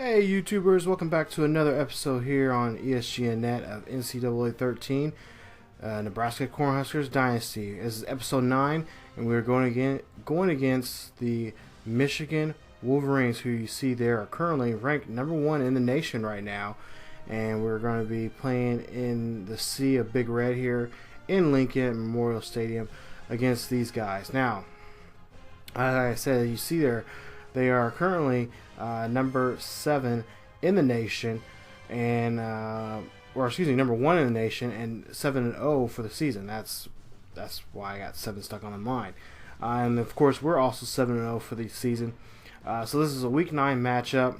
Hey YouTubers, welcome back to another episode here on ESGNet of NCAA 13, Nebraska Cornhuskers Dynasty. This is episode 9, and we're going against the Michigan Wolverines, who you see there are currently ranked number 1 in the nation right now. And we're going to be playing in the Sea of Big Red here in Lincoln Memorial Stadium against these guys. Now, like I said, you see there, they are currently number 7 in the nation, and number 1 in the nation, and 7-0 for the season. That's why I got 7 stuck on the mind. And of course, we're also 7-0 for the season. So this is a Week 9 matchup,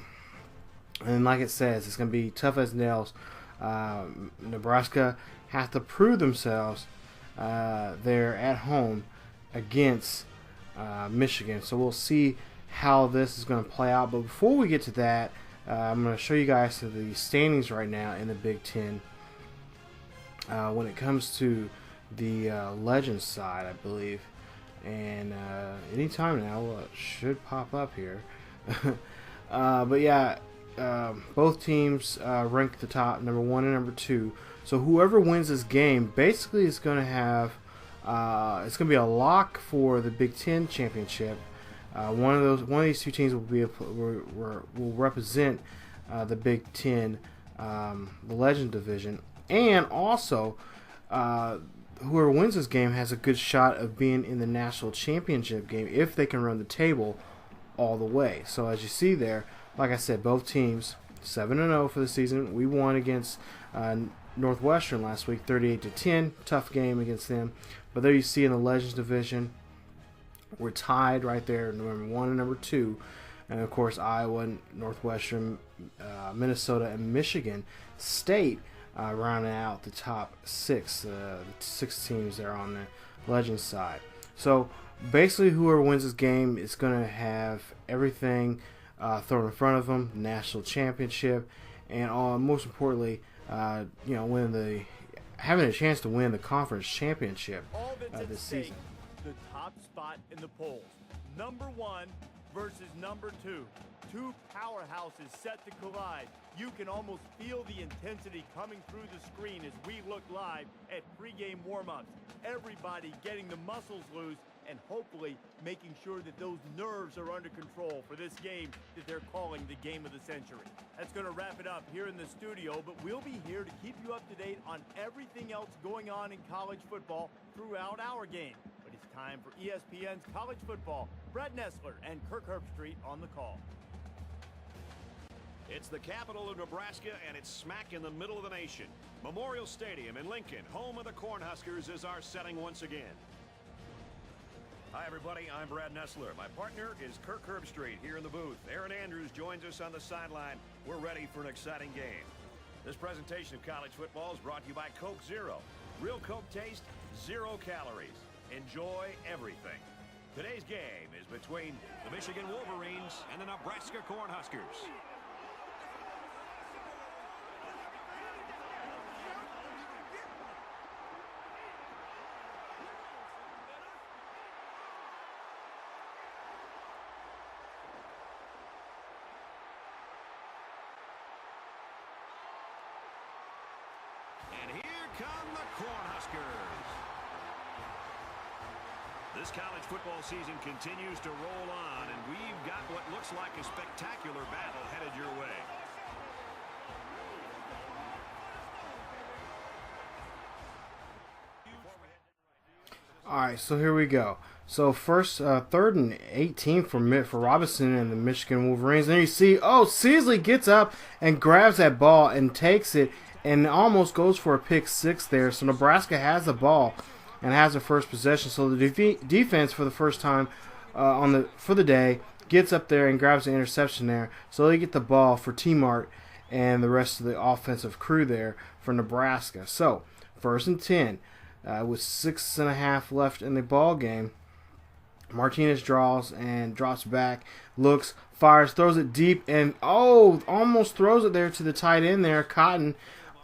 and like it says, it's going to be tough as nails. Nebraska have to prove themselves there at home against Michigan. So we'll see how this is going to play out. But before we get to that, I'm going to show you guys the standings right now in the Big Ten. When it comes to the Legends side, I believe, and anytime now it should pop up here. But yeah, both teams rank the top, number 1 and number 2. So whoever wins this game basically is going to have it's going to be a lock for the Big Ten championship. One of these two teams will represent the Big Ten, the Legend division, and also whoever wins this game has a good shot of being in the national championship game if they can run the table all the way. So as you see there, like I said, both teams 7-0 for the season. We won against Northwestern last week, 38-10. Tough game against them. But there you see in the Legends division, we're tied right there, number 1 and number 2. And of course, Iowa, Northwestern, Minnesota, and Michigan State rounding out the top 6. The 6 teams there on the Legends side. So basically, whoever wins this game is going to have everything thrown in front of them: national championship, and most importantly, having a chance to win the conference championship this season. The top spot in the polls, number 1 versus number 2. Two powerhouses set to collide. You can almost feel the intensity coming through the screen as we look live at pregame warm-ups. Everybody getting the muscles loose and hopefully making sure that those nerves are under control for this game that they're calling the game of the century. That's going to wrap it up here in the studio, but we'll be here to keep you up to date on everything else going on in college football throughout our game. But it's time for ESPN's College Football. Brad Nessler and Kirk Herbstreit on the call. It's the capital of Nebraska, and it's smack in the middle of the nation. Memorial Stadium in Lincoln, home of the Cornhuskers, is our setting once again. Hi, everybody. I'm Brad Nessler. My partner is Kirk Herbstreit here in the booth. Aaron Andrews joins us on the sideline. We're ready for an exciting game. This presentation of college football is brought to you by Coke Zero. Real Coke taste, 0 calories. Enjoy everything. Today's game is between the Michigan Wolverines and the Nebraska Cornhuskers. And here come the Cornhuskers. This college football season continues to roll on, and we've got what looks like a spectacular battle headed your way. Alright, so here we go. So first, 3rd and 18 for Robinson and the Michigan Wolverines. And you see, Seasley gets up and grabs that ball and takes it and almost goes for a pick 6 there. So Nebraska has the ball and has the first possession. So the defense, for the first time for the day, gets up there and grabs the interception there. So they get the ball for T-Mart and the rest of the offensive crew there for Nebraska. So 1st and 10 with 6.5 left in the ball game. Martinez draws and drops back, looks, fires, throws it deep, and almost throws it there to the tight end there. Cotton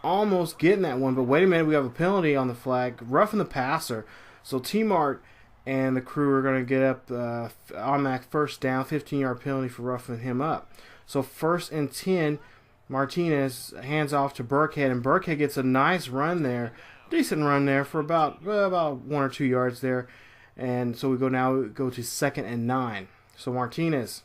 almost getting that one, but wait a minute, we have a penalty on the flag, roughing the passer. So T-Mart and the crew are going to get up on that first down, 15-yard penalty for roughing him up. So 1st and 10, Martinez hands off to Burkhead, and Burkhead gets a nice run there, decent run there for about 1 or 2 yards there. And so we go to 2nd and 9. So Martinez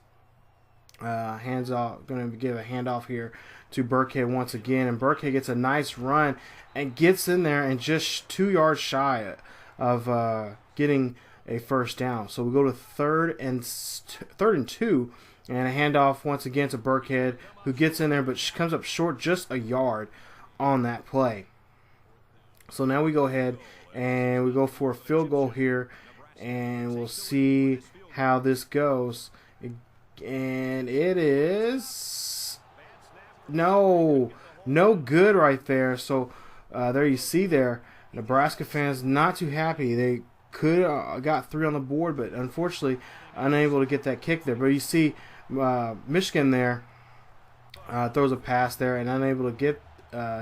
hands off, going to give a handoff here to Burkhead once again, and Burkhead gets a nice run and gets in there and just 2 yards shy of getting a first down. So we go to 3rd and 2, and a handoff once again to Burkhead, who gets in there but comes up short just a yard on that play. So now we go ahead and we go for a field goal here, and we'll see how this goes. And it is no good right there. So there you see there, Nebraska fans not too happy. They could have got 3 on the board, but unfortunately unable to get that kick there. But you see Michigan there throws a pass there and unable to get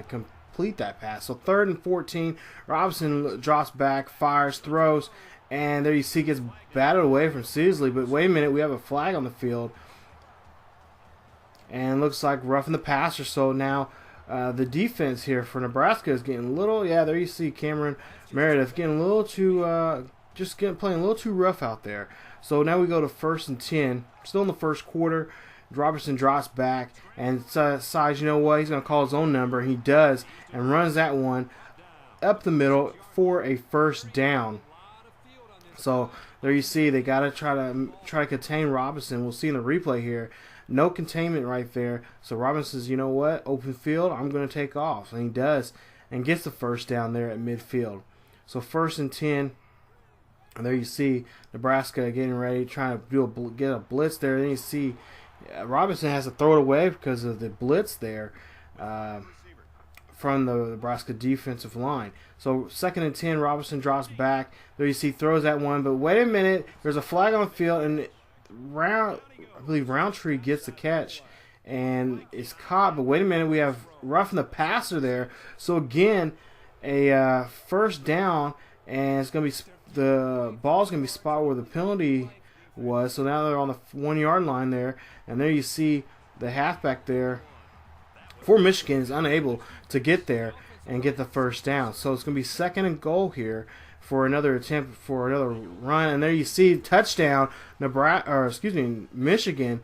complete that pass. So 3rd and 14, Robinson drops back, fires, throws, and there you see gets batted away from Seasley. But wait a minute, we have a flag on the field, and it looks like roughing the passer. So now the defense here for Nebraska is getting a little, there you see Cameron Meredith getting a little too, playing a little too rough out there. So now we go to 1st and 10, still in the first quarter. Robertson drops back and decides, you know what, he's going to call his own number. He does, and runs that one up the middle for a first down. So there you see they got to try to contain Robinson. We'll see in the replay here. No containment right there. So Robinson says, you know what, open field, I'm going to take off. And he does, and gets the first down there at midfield. So 1st and 10. And there you see Nebraska getting ready, trying to get a blitz there. Then you see Robinson has to throw it away because of the blitz there from the Nebraska defensive line. So 2nd and 10, Robinson drops back. There you see throws that one, but wait a minute, there's a flag on the field, and I believe Roundtree gets the catch and is caught. But wait a minute, we have roughing the passer there. So again, a first down, and it's going to be the ball's going to be spot where the penalty was. So now they're on the 1 yard line there, and there you see the halfback there for Michigan is unable to get there and get the first down. So it's going to be 2nd and goal here for another attempt for another run, and there you see touchdown, Michigan.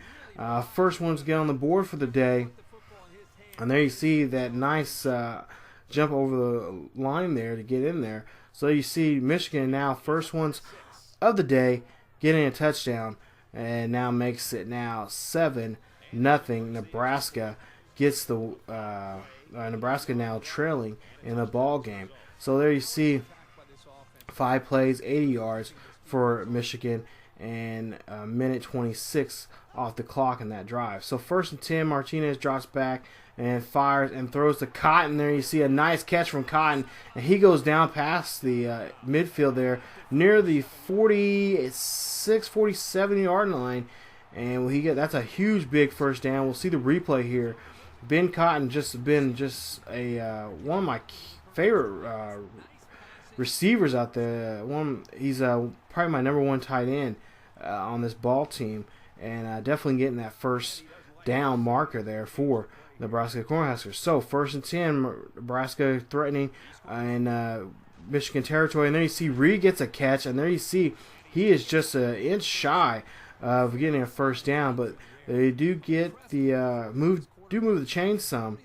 First ones to get on the board for the day, and there you see that nice jump over the line there to get in there. So you see Michigan now first ones of the day getting a touchdown, and now makes it now 7-0. Nebraska gets the Nebraska now trailing in the ball game. So there you see 5 plays, 80 yards for Michigan, and a minute 26 off the clock in that drive. So 1st and 10, Martinez drops back and fires and throws to Cotton. There you see a nice catch from Cotton, and he goes down past the midfield there near the 46, 47 yard line, and that's a huge big first down. We'll see the replay here. Ben Cotton been a one of my favorite receivers out there. He's probably my number 1 tight end on this ball team, and definitely getting that first down marker there for Nebraska Cornhuskers. So 1st and 10, Nebraska threatening in Michigan territory, and there you see Reed gets a catch, and there you see he is just an inch shy of getting a first down, but they do get the move the chains some,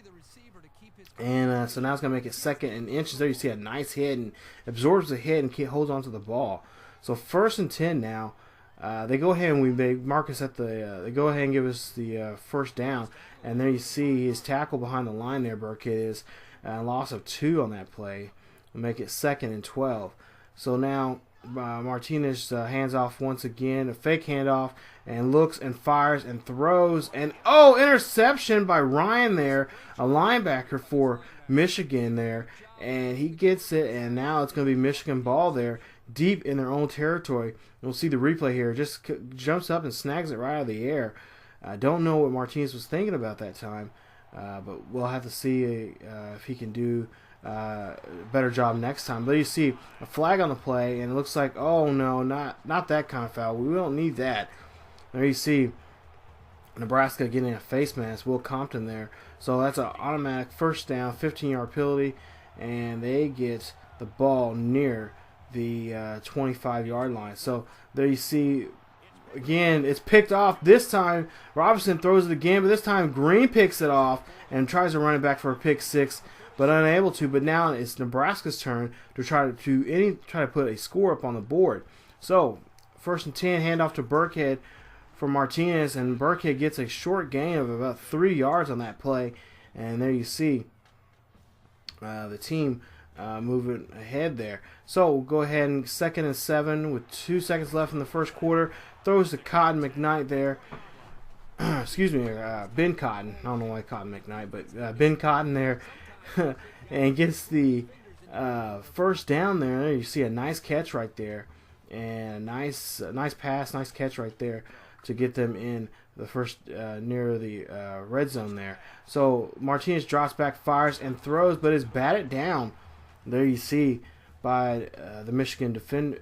and so now it's going to make it 2nd and inches. There you see a nice hit and absorbs the hit and holds on to the ball. So 1st and 10 now. They go ahead and they mark us at the. They go ahead and give us the first down, and there you see his tackle behind the line there. Burkhead is loss of 2 on that play, will make it 2nd and 12. So now Martinez hands off once again, a fake handoff, and looks and fires and throws, and interception by Ryan there, a linebacker for Michigan there, and he gets it, and now it's going to be Michigan ball there, deep in their own territory. We'll see the replay here. Just jumps up and snags it right out of the air. I don't know what Martinez was thinking about that time, but we'll have to see if he can do a better job next time. But you see a flag on the play, and it looks like, oh no, not that kind of foul. We don't need that. There you see Nebraska getting a face mask, Will Compton there. So that's an automatic first down, 15-yard penalty, and they get the ball near the 25-yard line. So there you see, again, it's picked off. This time, Robinson throws it again, but this time Green picks it off and tries to run it back for a pick six, but unable to. But now it's Nebraska's turn to try to put a score up on the board. So 1st and 10, handoff to Burkhead for Martinez, and Burkhead gets a short gain of about 3 yards on that play. And there you see the team moving ahead there. So we'll go ahead and 2nd and 7 with 2 seconds left in the first quarter. Throws to Cotton McKnight there. Excuse me, Ben Cotton. I don't know why Cotton McKnight, but Ben Cotton there. And gets the first down there. You see a nice catch right there. And nice pass, nice catch right there to get them in the first near the red zone there. So Martinez drops back, fires, and throws, but is batted down. There you see by the Michigan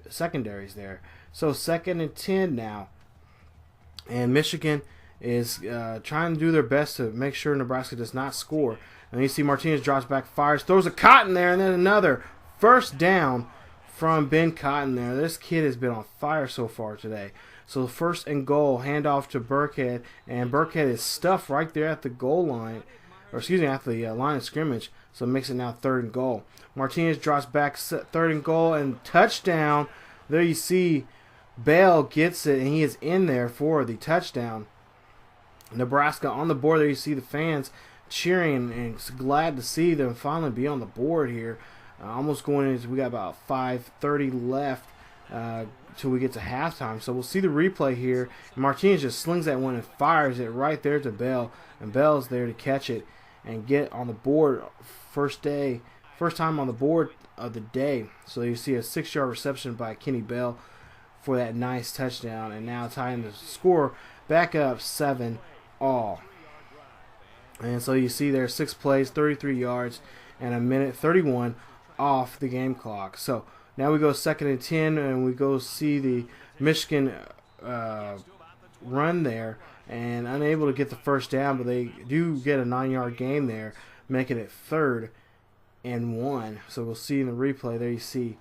secondaries there. So 2nd and 10 now. And Michigan is trying to do their best to make sure Nebraska does not score. And you see Martinez drops back, fires, throws a Cotton there, and then another first down from Ben Cotton there. This kid has been on fire so far today. So 1st and goal, handoff to Burkhead, and Burkhead is stuffed right there at the goal line, or excuse me, at the line of scrimmage. So it makes it now 3rd and goal. Martinez drops back, 3rd and goal, and touchdown. There you see Bell gets it, and he is in there for the touchdown. Nebraska on the board. There you see the fans cheering and glad to see them finally be on the board here. Almost going into, we got about 5:30 left till we get to halftime. So we'll see the replay here. Martinez just slings that one and fires it right there to Bell, and Bell's there to catch it and get on the board. First time on the board of the day. So you see a 6-yard reception by Kenny Bell for that nice touchdown, and now tying the score back up 7-all. And so you see there 6 plays, 33 yards, and a minute 31 off the game clock. So now we go 2nd and 10, and we go see the Michigan run there, and unable to get the first down, but they do get a 9-yard gain there, making it 3rd and 1. So we'll see in the replay there you see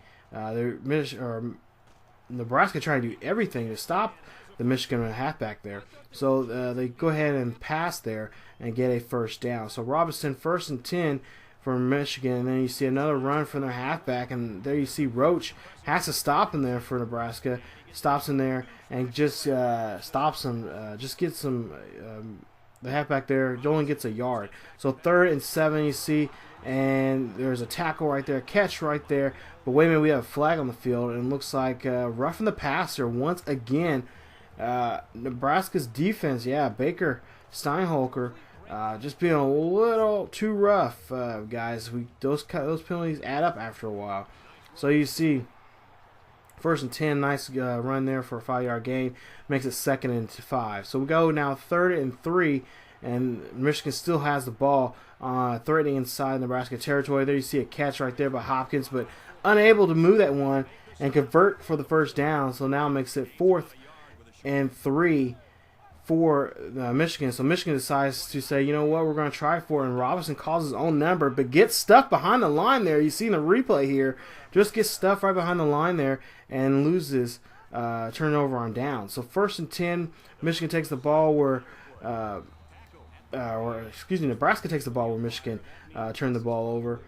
Nebraska trying to do everything to stop the Michigan halfback there. So they go ahead and pass there and get a first down. So Robinson 1st and 10 for Michigan, and then you see another run from their halfback, and there you see Roach has to stop him there for Nebraska. Stops him there and just stops him, just gets him, the halfback there only gets a yard. So 3rd and 7 you see, and there's a tackle right there, catch right there. But wait a minute, we have a flag on the field, and it looks like roughing the passer once again. Nebraska's defense, Baker Steinholker, just being a little too rough, guys. Those penalties add up after a while. So you see, 1st and 10, nice run there for a 5-yard gain, makes it 2nd and 5. So we go now 3rd and 3, and Michigan still has the ball, threatening inside Nebraska territory. There you see a catch right there by Hopkins, but unable to move that one and convert for the first down. So now makes it 4th and 3 for Michigan. So Michigan decides to say, you know what, we're going to try for it. And Robinson calls his own number, but gets stuffed behind the line there. You see in the replay here, just gets stuffed right behind the line there and loses turnover on down. So 1st and 10, Michigan takes the ball where, Nebraska takes the ball where Michigan turned the ball over.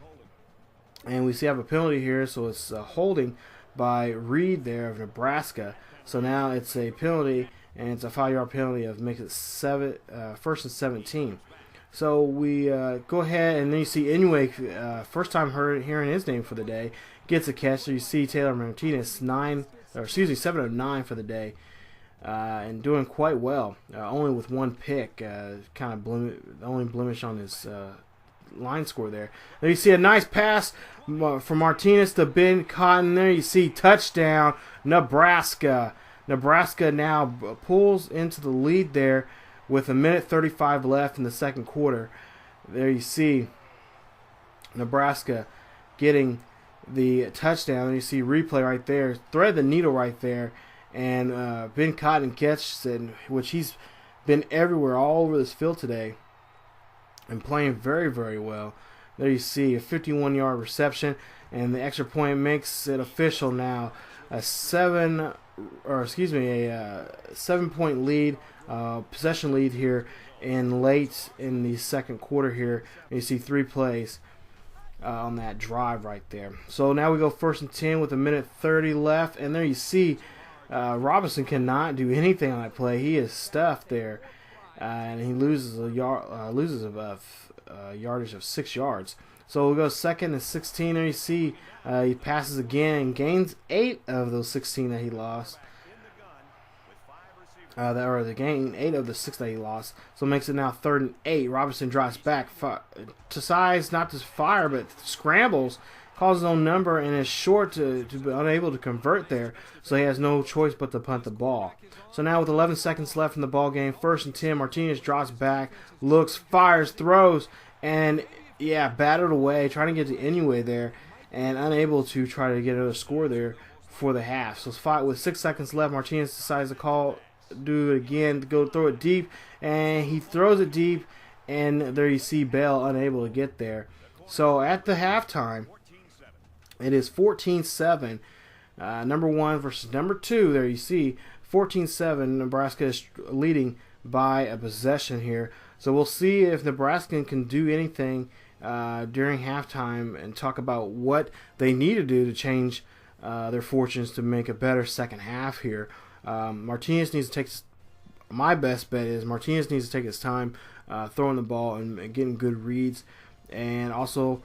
And we see I have a penalty here, so it's holding by Reed there of Nebraska. So now it's a penalty, and it's a 5-yard penalty of makes it 1st and 17. So we go ahead, and then you see Inouye, first time hearing his name for the day, gets a catch. So you see Taylor Martinez 7 of 9 for the day, and doing quite well. Only with 1 pick, kind of the only blemish on his line score there. There you see a nice pass from Martinez to Ben Cotton. There you see touchdown Nebraska. Nebraska now pulls into the lead there with a minute 35 left in the second quarter. There you see Nebraska getting the touchdown. There you see replay right there. Thread the needle right there. And Ben Cotton catches it, which he's been everywhere, all over this field today, and playing very, very well. There you see a 51-yard reception, and the extra point makes it official now. A 7-point lead, possession lead here late in the second quarter here. And you see 3 plays on that drive right there. So now we go 1st and 10 with 1:30 left, and there you see Robinson cannot do anything on that play. He is stuffed there, and he loses a yardage of 6 yards. So we'll go 2nd and 16. There you see he passes again and gains 8 of those 16 that he lost. They gain 8 of the 6 that he lost. So it makes it now 3rd and 8. Robinson drops back to size, not to fire, but scrambles, calls his own number, and is short to be unable to convert there. So he has no choice but to punt the ball. So now with 11 seconds left in the ball game, 1st and 10, Martinez drops back, looks, fires, throws, and batted away, trying to get to Anyway there, and unable to try to get a score there for the half. So with 6 seconds left, Martinez decides to do it again, to go throw it deep, and he throws it deep, and there you see Bell unable to get there. So at the halftime, it is 14-7, number 1 versus number 2. There you see 14-7. Nebraska is leading by a possession here. So we'll see if Nebraska can do anything during halftime and talk about what they need to do to change their fortunes to make a better second half here. Martinez needs to take. My best bet is Martinez needs to take his time throwing the ball and getting good reads, and also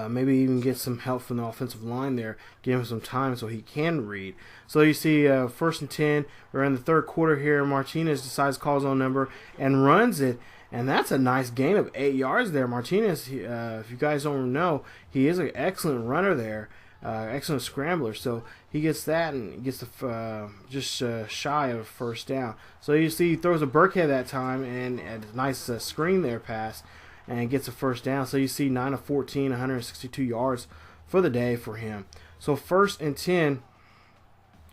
maybe even get some help from the offensive line there, give him some time so he can read. So you see 1st and 10, we're in the third quarter here. Martinez decides to call his own number and runs it, and that's a nice gain of 8 yards there. Martinez, if you guys don't know, he is an excellent runner there, excellent scrambler. So he gets that and gets the just shy of first down. So you see he throws a Burkhead that time, and a nice screen there pass, and gets a first down. So you see 9 of 14, 162 yards for the day for him. So 1st and 10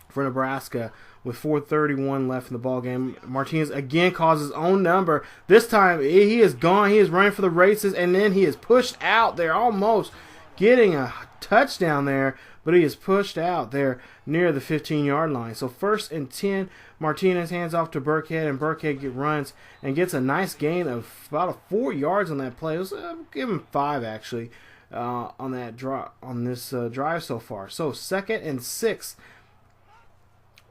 for Nebraska with 4:31 left in the ball game. Martinez again calls his own number. This time he is gone. He is running for the races, and then he is pushed out there, almost getting a touchdown there, but he is pushed out there near the 15-yard line. So 1st and 10, Martinez hands off to Burkhead, and Burkhead runs and gets a nice gain of about 4 yards on that play. Give him 5 actually on that this drive so far. So 2nd and 6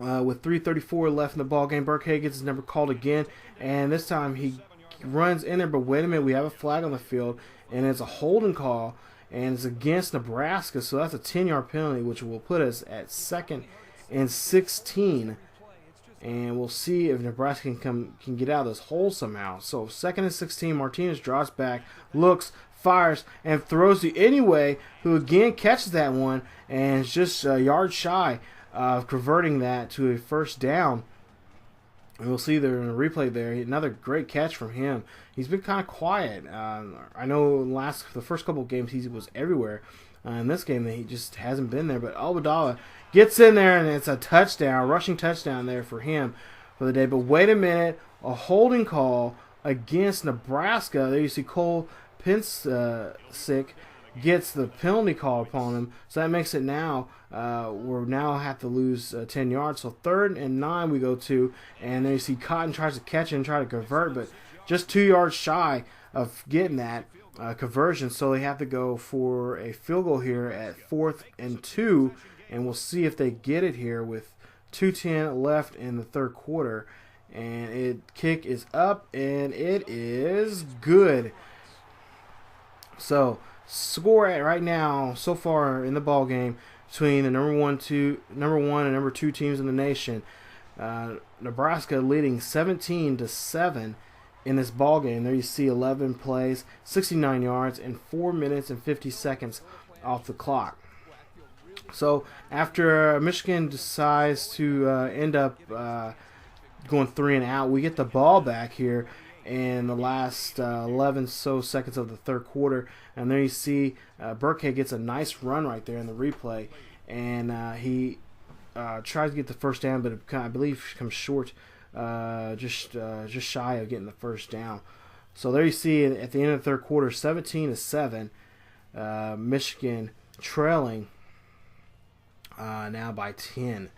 with 3:34 left in the ball game. Burkhead gets his number called again, and this time he runs in there. But wait a minute, we have a flag on the field, and it's a holding call, and it's against Nebraska, so that's a 10-yard penalty, which will put us at 2nd and 16. And we'll see if Nebraska can get out of this hole somehow. So 2nd and 16, Martinez drops back, looks, fires, and throws to Anyway, who again catches that one, and is just a yard shy of converting that to a first down. And we'll see there in a replay there. Another great catch from him. He's been kind of quiet. I know the first couple of games he was everywhere. In this game, he just hasn't been there. But Albadala gets in there, and it's a touchdown, rushing touchdown there for him for the day. But wait a minute, a holding call against Nebraska. There you see Cole Pensick gets the penalty call upon him. So that makes it now, we'll now have to lose 10 yards. So 3rd and 9 we go to, and there you see Cotton tries to catch it and try to convert, but just 2 yards shy of getting that conversion. So they have to go for a field goal here at 4th and 2, and we'll see if they get it here with 2:10 left in the third quarter. And kick is up, and it is good. So score right now so far in the ball game between the number one and number 2 teams in the nation. Nebraska leading 17-7 in this ball game. There you see 11 plays, 69 yards, and 4 minutes and 50 seconds off the clock. So after Michigan decides to end up going 3 and out, we get the ball back here in the last 11 so seconds of the third quarter, and there you see Burkhead gets a nice run right there in the replay, and he tries to get the first down, but I believe comes short just shy of getting the first down. So there you see at the end of the third quarter, 17-7, Michigan trailing now by 10.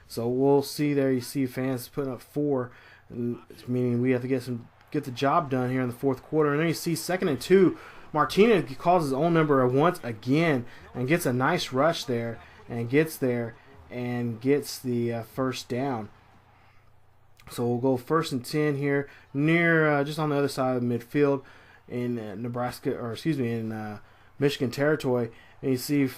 So we'll see there. You see fans putting up 4, meaning we have to get the job done here in the fourth quarter. And then you see 2nd and 2. Martinez calls his own number once again and gets a nice rush there and gets there and gets the first down. So we'll go 1st and 10 here near just on the other side of the midfield in Michigan territory. And you see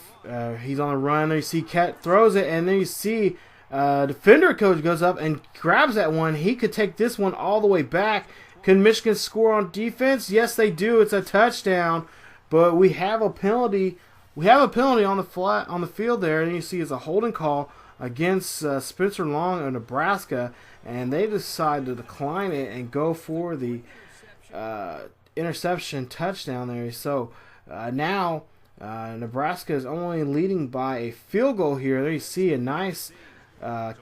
he's on the run. There you see Cat throws it, and then you see defender coach goes up and grabs that one. He could take this one all the way back. Can Michigan score on defense? Yes, they do. It's a touchdown, but we have a penalty. We have a penalty on the field there, and you see it's a holding call against Spencer Long of Nebraska, and they decide to decline it and go for the interception touchdown there. So now Nebraska is only leading by a field goal here. There you see a nice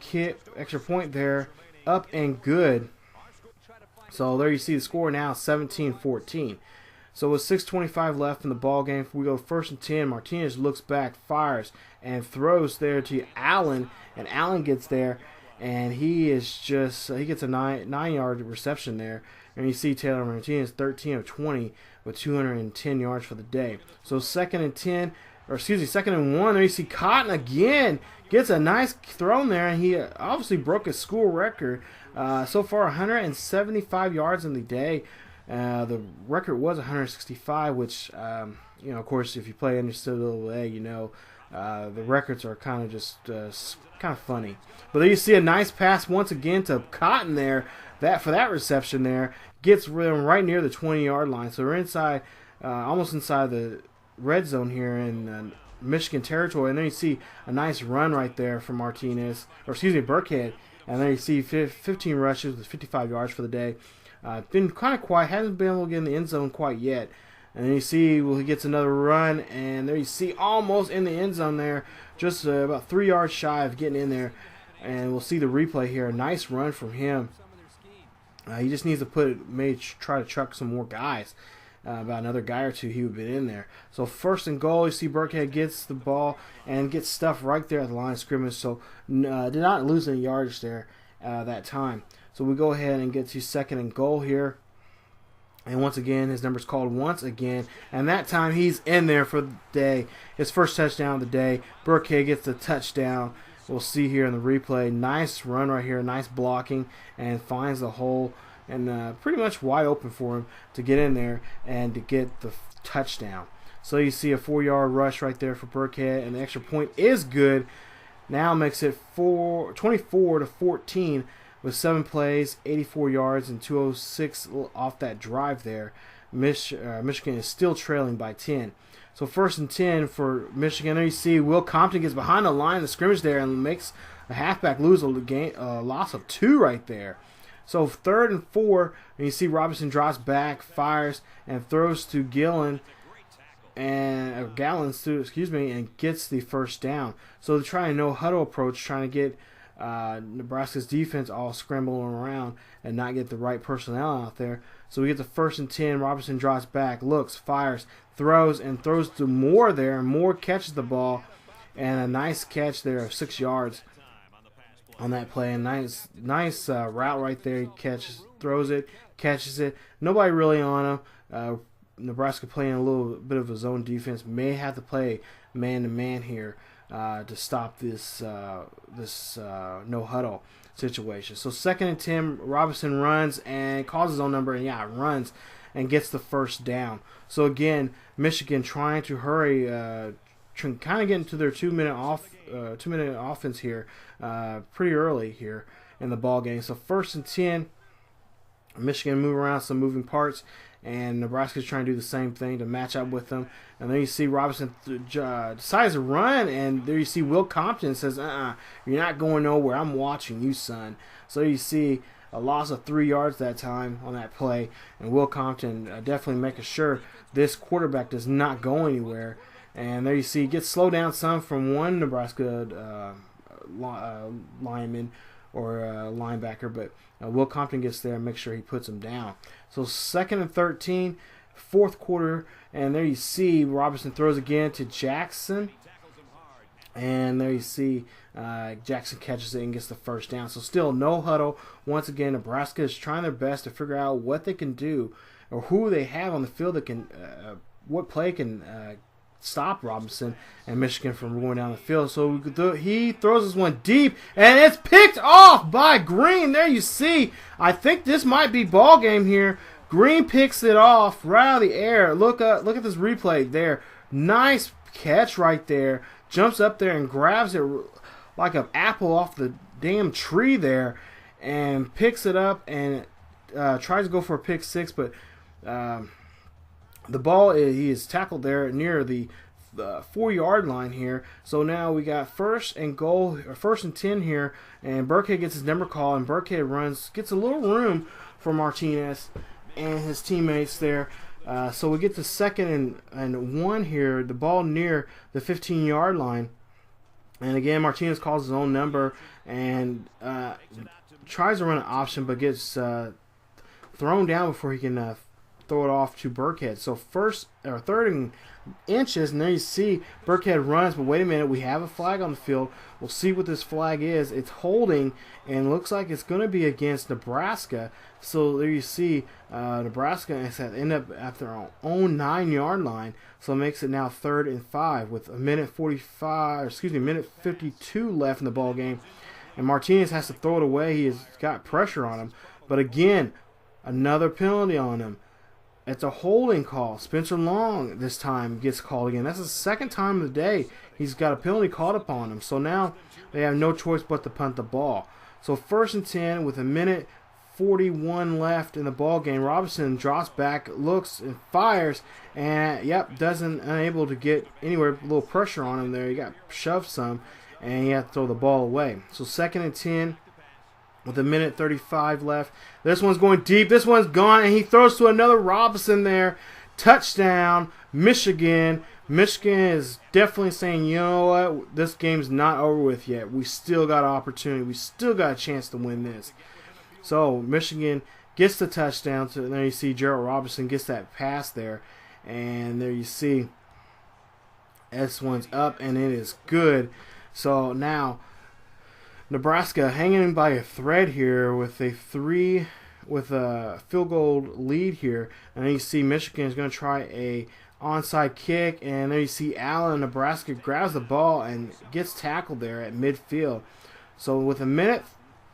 kick, extra point there, up and good. So there you see the score now, 17-14. So with 6:25 left in the ball game, we go 1st and 10. Martinez looks back, fires, and throws there to Allen, and Allen gets there, and he gets a 9-yard reception there. And you see Taylor Martinez 13 of 20 with 210 yards for the day. So 2nd and 1. There you see Cotton again gets a nice throw there, and he obviously broke his school record. So far, 175 yards in the day. The record was 165, which, of course, if you play NCAA, the records are kind of just kind of funny. But there you see a nice pass once again to Cotton there. For that reception there, gets them right near the 20-yard line. So we're inside, almost inside the red zone here in Michigan territory. And then you see a nice run right there from Burkhead. And then you see 15 rushes with 55 yards for the day. Been kind of quiet, hasn't been able to get in the end zone quite yet. And then you see he gets another run, and there you see almost in the end zone there, just about 3 yards shy of getting in there. And we'll see the replay here. A nice run from him. He just needs to try to truck some more guys. About another guy or two, he would have been in there. So 1st and goal, you see Burkhead gets the ball and gets stuffed right there at the line of scrimmage. So did not lose any yardage there that time. So we go ahead and get to 2nd and goal here. And once again, his number's called once again. And that time he's in there for the day. His first touchdown of the day. Burkhead gets the touchdown. We'll see here in the replay. Nice run right here. Nice blocking. And finds the hole. And pretty much wide open for him to get in there and to get the touchdown. So you see a 4-yard rush right there for Burkhead. And the extra point is good. Now makes it 24-14. With 7 plays, 84 yards, and 206 off that drive there. Michigan is still trailing by 10. So 1st and 10 for Michigan. There you see Will Compton gets behind the line of scrimmage there and makes a halfback lose a loss of 2 right there. So 3rd and 4, and you see Robinson drops back, fires, and throws to Gallons, and gets the first down. So they're trying a no-huddle approach, trying to get Nebraska's defense all scrambling around and not get the right personnel out there. So we get the 1st and 10. Robinson drops back, looks, fires, throws to Moore there. And Moore catches the ball, and a nice catch there of 6 yards on that play. And nice route right there. He throws it, catches it. Nobody really on him. Nebraska playing a little bit of a zone defense. May have to play man-to-man here to stop this no-huddle situation. So 2nd and 10, Robinson runs and calls his own number, and runs and gets the first down. So again, Michigan trying to hurry, kind of get into their 2-minute offense here pretty early here in the ball game. So 1st and 10, Michigan move around some moving parts, and Nebraska's trying to do the same thing to match up with them. And then you see Robinson decides to run, and there you see Will Compton says, you're not going nowhere. I'm watching you, son. So you see a loss of 3 yards that time on that play, and Will Compton definitely making sure this quarterback does not go anywhere. And there you see he gets slowed down some from one Nebraska lineman or linebacker, but Will Compton gets there and makes sure he puts him down. So 2nd and 13, fourth quarter, and there you see Robinson throws again to Jackson. And there you see Jackson catches it and gets the first down. So still no huddle. Once again, Nebraska is trying their best to figure out what they can do or who they have on the field that can, what play can stop Robinson and Michigan from going down the field. So he throws this one deep, and it's picked off by Green. There you see. I think this might be ball game here. Green picks it off right out of the air. Look at this replay there. Nice catch right there. Jumps up there and grabs it like an apple off the damn tree there and picks it up and tries to go for a pick six, but the ball, he is tackled there near the 4-yard line here. So now we got 1st and goal, or 1st and 10 here, and Burkhead gets his number call, and Burkhead gets a little room for Martinez and his teammates there. So we get to 2nd and 1 here, the ball near the 15-yard line. And again, Martinez calls his own number and tries to run an option, but gets thrown down before he can throw it off to Burkhead. So 3rd and inches, and there you see Burkhead runs, but wait a minute, we have a flag on the field. We'll see what this flag is. It's holding, and looks like it's going to be against Nebraska. So there you see Nebraska has end up at their own 9-yard line, so it makes it now 3rd and 5 with minute 52 left in the ball game, and Martinez has to throw it away. He has got pressure on him, but again, another penalty on him. It's a holding call. Spencer Long this time gets called again. That's the 2nd time of the day he's got a penalty called upon him. So now they have no choice but to punt the ball. So 1st and 10 with a minute 41 left in the ball game. Robinson drops back, looks and fires, and unable to get anywhere. A little pressure on him there. He got shoved some, and he had to throw the ball away. So 2nd and 10. With a minute 35 left. This one's going deep. This one's gone, and he throws to another Robinson there. Touchdown, Michigan. Michigan is definitely saying, you know what, this game's not over with yet. We still got an opportunity. We still got a chance to win this. So Michigan gets the touchdown. So there you see Gerald Robinson gets that pass there. And there you see this one's up, and it is good. So now Nebraska hanging by a thread here with a field goal lead here, and then you see Michigan is going to try a onside kick, and there you see Allen. Nebraska grabs the ball and gets tackled there at midfield. So with a minute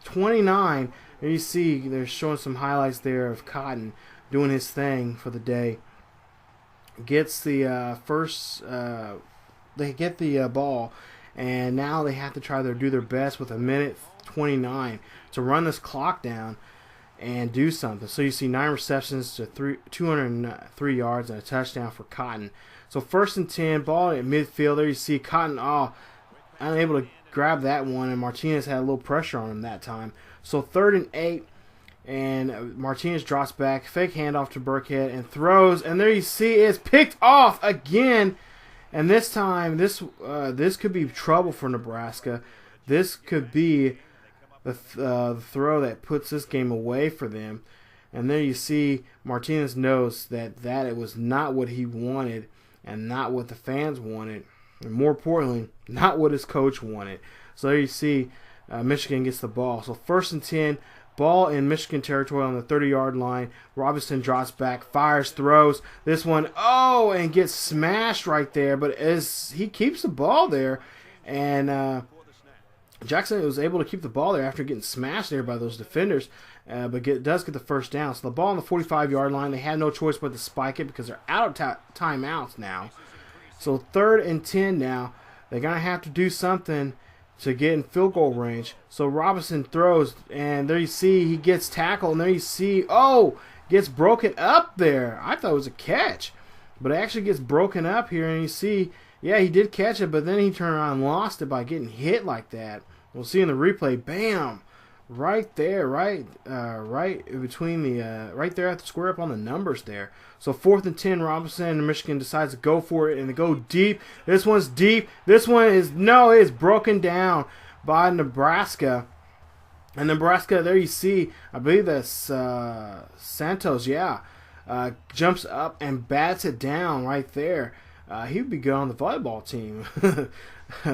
29, there you see they're showing some highlights there of Cotton doing his thing for the day. Gets the they get the ball. And now they have to try to do their best with a minute 29 to run this clock down and do something. So you see 9 receptions to 203 yards and a touchdown for Cotton. So 1st and 10, ball at midfield. There you see Cotton unable to grab that one, and Martinez had a little pressure on him that time. So 3rd and 8, and Martinez drops back, fake handoff to Burkhead, and throws. And there you see it's picked off again. And this time, this could be trouble for Nebraska. This could be the throw that puts this game away for them. And there you see Martinez knows that it was not what he wanted and not what the fans wanted. And more importantly, not what his coach wanted. So there you see Michigan gets the ball. So 1st and 10. Ball in Michigan territory on the 30-yard line. Robinson drops back, fires, throws. This one, and gets smashed right there. But as he keeps the ball there, and Jackson was able to keep the ball there after getting smashed there by those defenders, but does get the first down. So the ball on the 45-yard line, they had no choice but to spike it because they're out of timeouts now. So 3rd and 10 now. They're going to have to do something to get in field goal range. So Robinson throws, and there you see he gets tackled, and there you see, gets broken up there. I thought it was a catch, but it actually gets broken up here, and you see, he did catch it, but then he turned around and lost it by getting hit like that. We'll see in the replay, bam, right there, right between the, right there at the square up on the numbers there. So 4th and 10, Robinson and Michigan decides to go for it, and they go deep. This one's deep. This one is broken down by Nebraska. And Nebraska, there you see, I believe that's Santos, jumps up and bats it down right there. He would be good on the volleyball team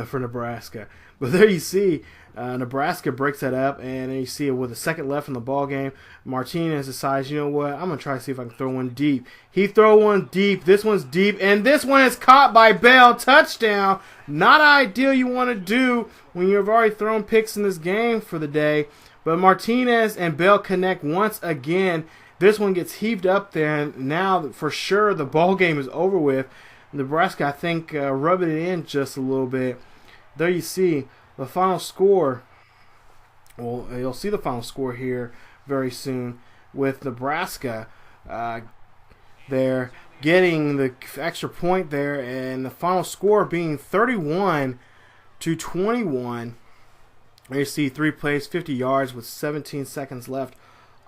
for Nebraska. But there you see, Nebraska breaks that up, and then you see it with a second left in the ball game. Martinez decides, you know what, I'm going to try to see if I can throw one deep. He throw one deep. This one's deep, and this one is caught by Bell. Touchdown. Not ideal you want to do when you've already thrown picks in this game for the day. But Martinez and Bell connect once again. This one gets heaved up there, and now for sure the ball game is over with. Nebraska, I think, rubbing it in just a little bit. There you see the final score. Well, you'll see the final score here very soon with Nebraska there getting the extra point there, and the final score being 31-21. There you see 3 plays, 50 yards with 17 seconds left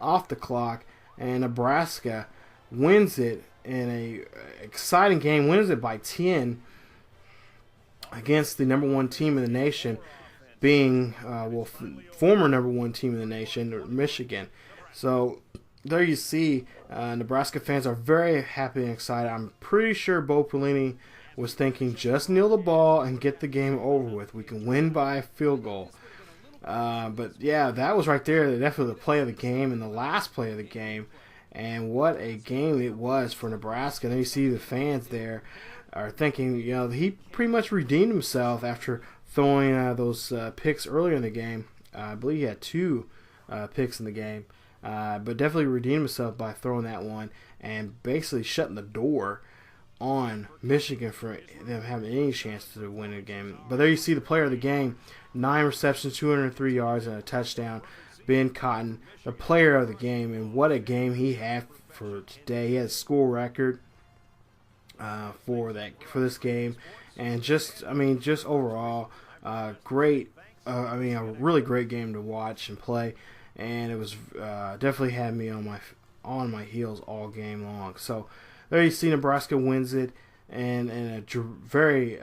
off the clock, and Nebraska wins it in a exciting game, wins it by 10 against the number 1 team in the nation, being former number 1 team in the nation, Michigan. So there you see, Nebraska fans are very happy and excited. I'm pretty sure Bo Pelini was thinking, just kneel the ball and get the game over with. We can win by a field goal. But yeah, that was right there, definitely the play of the game and the last play of the game. And what a game it was for Nebraska. And then you see the fans there are thinking, you know, he pretty much redeemed himself after throwing those picks earlier in the game. I believe he had 2 picks in the game. But definitely redeemed himself by throwing that one and basically shutting the door on Michigan for them having any chance to win the game. But there you see the player of the game, 9 receptions, 203 yards, and a touchdown. Ben Cotton, the player of the game, and what a game he had for today. He had a school record for this game, and just overall, great. A really great game to watch and play, and it was definitely had me on my heels all game long. So there you see Nebraska wins it, and in a very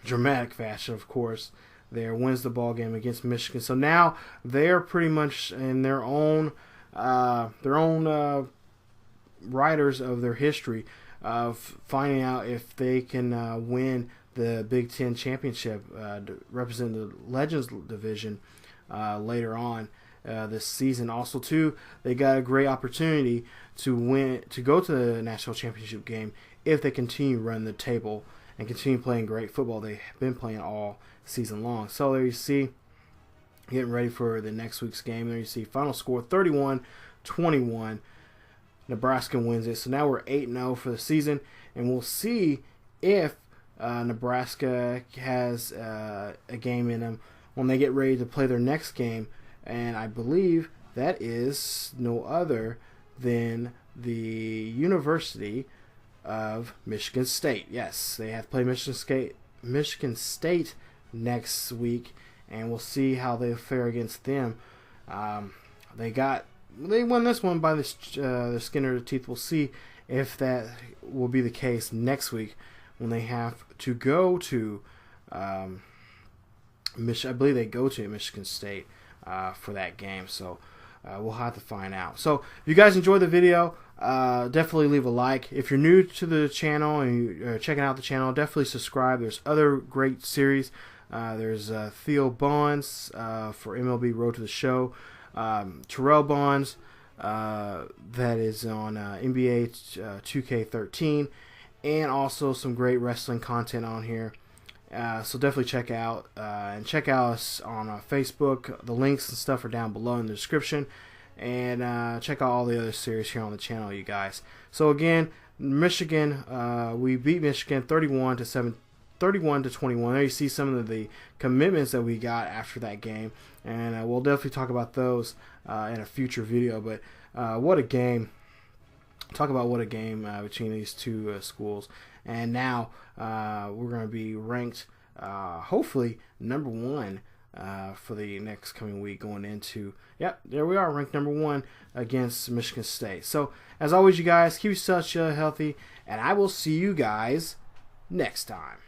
dramatic fashion, of course. There wins the ball game against Michigan. So now they're pretty much in their own writers of their history of finding out if they can win the Big Ten championship, represent the Legends division later on this season. Also, too, they got a great opportunity to go to the national championship game if they continue running the table and continue playing great football they've been playing all season long. So there you see, getting ready for the next week's game. There you see final score 31-21. Nebraska wins it. So now we're 8-0 for the season, and we'll see if Nebraska has a game in them when they get ready to play their next game. And I believe that is no other than the University of Michigan State. Yes, they have to play Michigan State next week, and we'll see how they fare against them. They won this one by the skin of their teeth. We'll see if that will be the case next week when they have to go to I believe they go to Michigan State for that game. So we'll have to find out. So if you guys enjoyed the video, definitely leave a like. If you're new to the channel and you're checking out the channel, definitely subscribe. There's other great series. There's Theo Bonds for MLB Road to the Show. Terrell Bonds that is on NBA 2K13, and also some great wrestling content on here. So definitely check out and check out us on Facebook. The links and stuff are down below in the description, and check out all the other series here on the channel, you guys. So again, Michigan, we beat Michigan 31-21. There you see some of the commitments that we got after that game, and we'll definitely talk about those in a future video. But what a game! Talk about what a game between these two schools. And now we're going to be ranked, hopefully, number 1 for the next coming week going into, yep, there we are, ranked number 1 against Michigan State. So, as always, you guys, keep yourselves healthy, and I will see you guys next time.